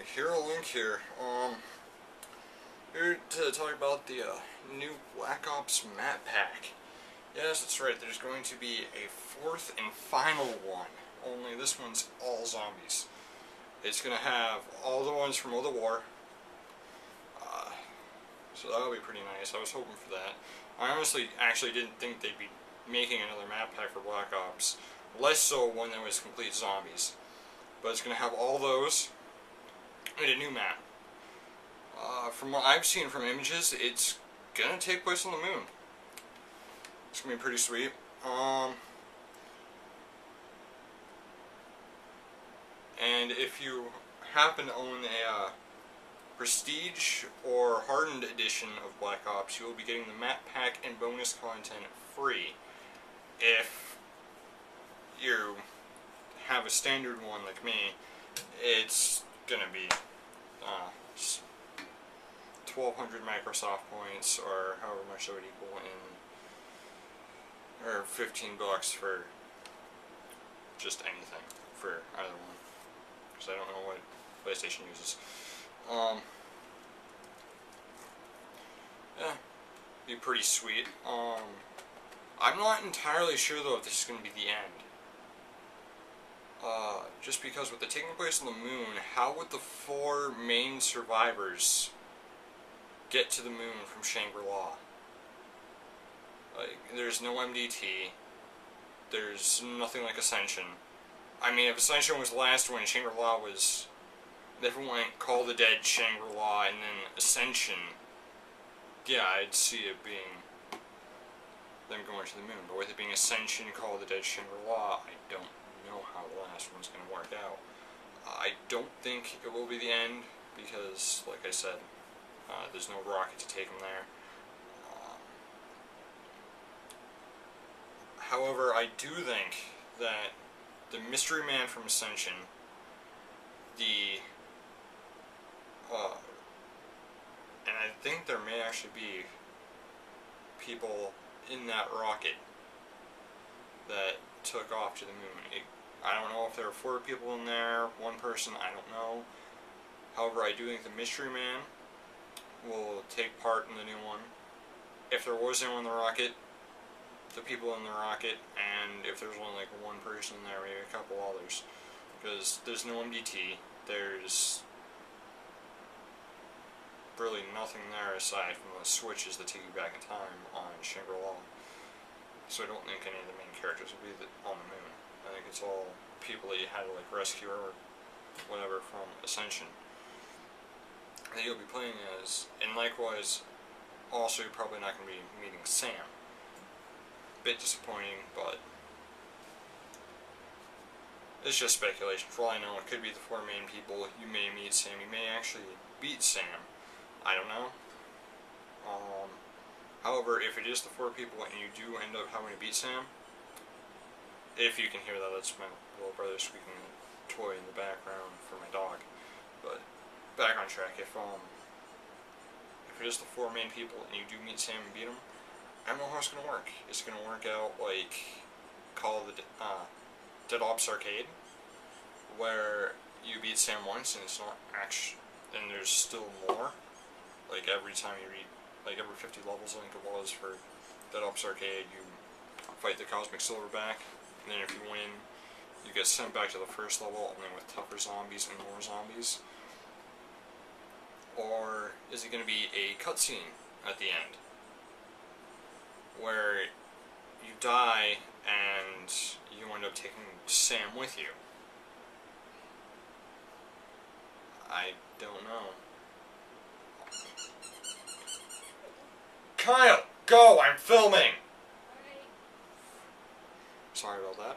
Hero Link here. Here to talk about the new Black Ops map pack. Yes, that's right. There's going to be a fourth and final one. Only this one's all zombies. It's going to have all the ones from World at War. So that'll be pretty nice. I was hoping for that. I honestly actually didn't think they'd be making another map pack for Black Ops. Less so one that was complete zombies. But it's going to have all those and a new map. From what I've seen from images, it's going to take place on the moon. It's going to be pretty sweet. And if you happen to own a Prestige or Hardened edition of Black Ops, you will be getting the map pack and bonus content free. If you have a standard one like me, it's gonna be 1,200 Microsoft points, or however much that would equal in, or $15 for just anything for either one, because I don't know what PlayStation uses. Yeah, be pretty sweet. I'm not entirely sure though if this is going to be the end. Just because with it taking place on the moon, how would the 4 main survivors get to the moon from Shangri-La? Like, there's no MDT. There's nothing like Ascension. I mean, if Ascension was the last one, Shangri-La was... Everyone went Call the Dead, Shangri-La, and then Ascension. Yeah, I'd see it being them going to the moon. But with it being Ascension, Call the Dead, Shangri-La, I don't know how the last one's going to work out. I don't think it will be the end, because, like I said, there's no rocket to take them there. However, I do think that the Mystery Man from Ascension, and I think there may actually be people in that rocket that took off to the moon. I don't know if there were 4 people in there, 1 person, I don't know. However, I do think the Mystery Man will take part in the new one. If there was anyone in the rocket, the people in the rocket, and if there's only like 1 person in there, maybe a couple others. Because there's no MDT, there's really nothing there aside from the switches that take you back in time on Shangri-La. So I don't think any of the main characters will be on the moon. I think it's all people that you had to like rescue or whatever from Ascension that you'll be playing as. And likewise, also you're probably not going to be meeting Sam. Bit disappointing, but it's just speculation. For all I know, it could be the 4 main people. You may meet Sam. You may actually beat Sam. I don't know. However, if it is the 4 people and you do end up having to beat Sam, if you can hear that, that's my little brother squeaking a toy in the background for my dog. But back on track. If it is the 4 main people and you do meet Sam and beat him, I don't know how it's going to work. Is it going to work out like Call of the Dead Ops Arcade, where you beat Sam once and it's not actually, and there's still more? Like every time you read, like every 50 levels I think it was for Dead Ops Arcade, you fight the Cosmic Silverback, and then if you win, you get sent back to the first level, and then with tougher zombies and more zombies. Or is it going to be a cutscene at the end, where you die and you end up taking Sam with you? I don't know. Kyle, go! I'm filming! Sorry about that.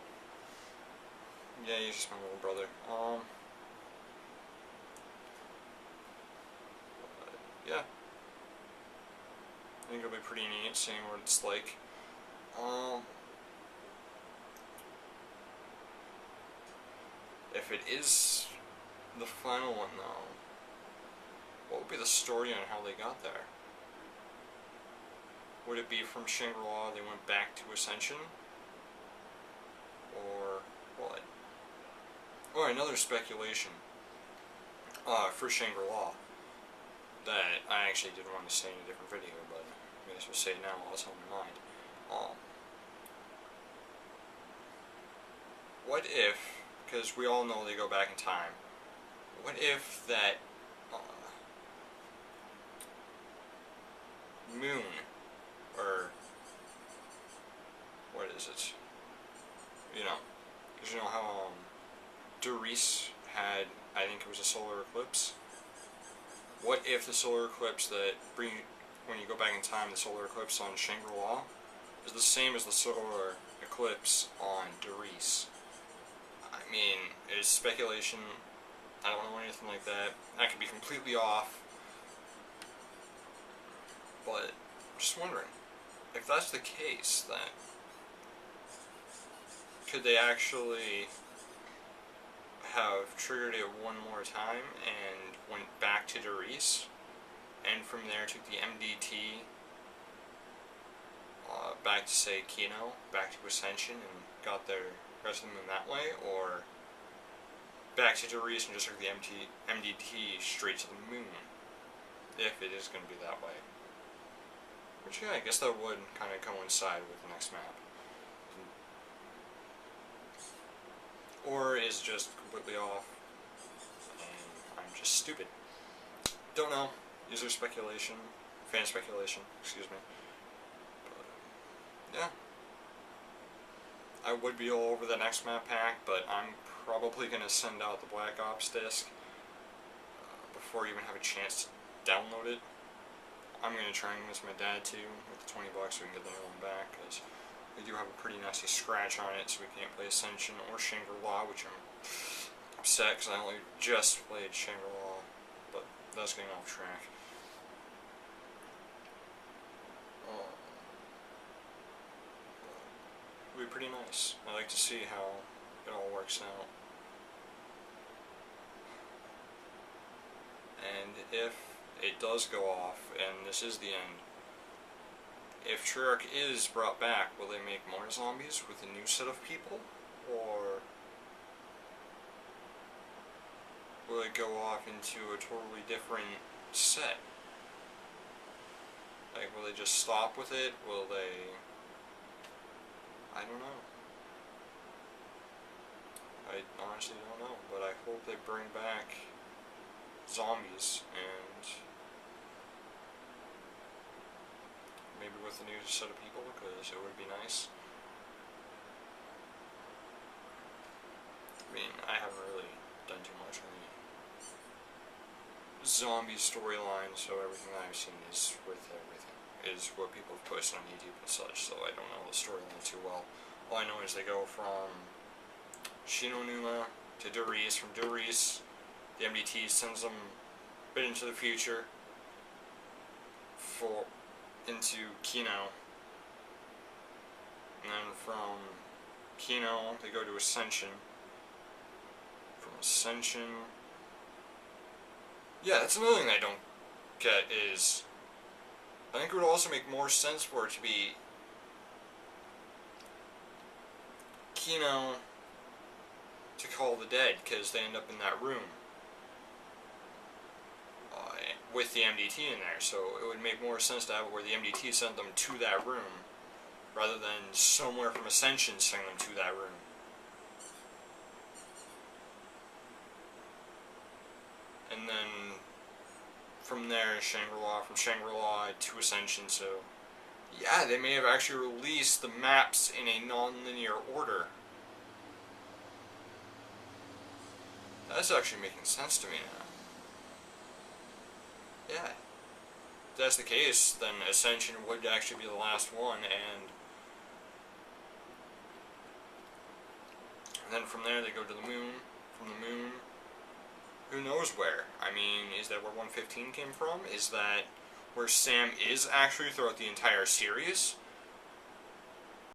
Yeah, he's just my little brother. Yeah. I think it'll be pretty neat seeing what it's like. If it is the final one though, what would be the story on how they got there? Would it be from Shangri-La they went back to Ascension? Or what? Or another speculation. for Shangri-La that I actually didn't want to say in a different video, but I guess I'll say it now while it's on my mind. What if, because we all know they go back in time, what if that moon, or what is it? You know, because you know how Doris had, I think it was a solar eclipse. What if the solar eclipse when you go back in time, the solar eclipse on Shangri-La is the same as the solar eclipse on Doris? I mean, it's speculation. I don't know anything like that. I could be completely off. But I'm just wondering, if that's the case, then could they actually have triggered it one more time and went back to Doris, and from there took the MDT back to, say, Kino, back to Ascension, and got their rest of them in that way, or back to Doris and just took the MDT straight to the moon, if it is going to be that way. Which, yeah, I guess that would kind of coincide with the next map. Or is just completely off, and I'm just stupid. Don't know. User speculation. Fan speculation, excuse me. But, yeah. I would be all over the next map pack, but I'm probably going to send out the Black Ops disc before I even have a chance to download it. I'm going to try and convince my dad too, with the $20 so we can get the new one back, because we do have a pretty nasty scratch on it, so we can't play Ascension or Shangri-La, which I'm upset because I only just played Shangri-La, but that's getting off track. It would be pretty nice. I like to see how it all works out. And if it does go off, and this is the end, if Treyarch is brought back, will they make more zombies with a new set of people? Or will it go off into a totally different set? Like, will they just stop with it? Will they... I don't know. I honestly don't know, but I hope they bring back zombies, and maybe with a new set of people, because it would be nice. I mean, I haven't really done too much on the zombie storyline, so everything I've seen is with everything, is what people have posted on YouTube and such, so I don't know the storyline too well. All I know is they go from Shinonuma to Doris, from Doris, the MDT sends them a bit into the future, into Kino, and then from Kino they go to Ascension, from Ascension, yeah, that's another thing I don't get, is I think it would also make more sense for it to be Kino to Call the Dead, because they end up in that room with the MDT in there, so it would make more sense to have it where the MDT sent them to that room rather than somewhere from Ascension sending them to that room. And then from there, Shangri-La, from Shangri-La to Ascension, so yeah, they may have actually released the maps in a non-linear order. That's actually making sense to me now. Yeah. If that's the case, then Ascension would actually be the last one, and then from there they go to the moon. From the moon, who knows where? I mean, is that where 115 came from? Is that where Sam is actually throughout the entire series?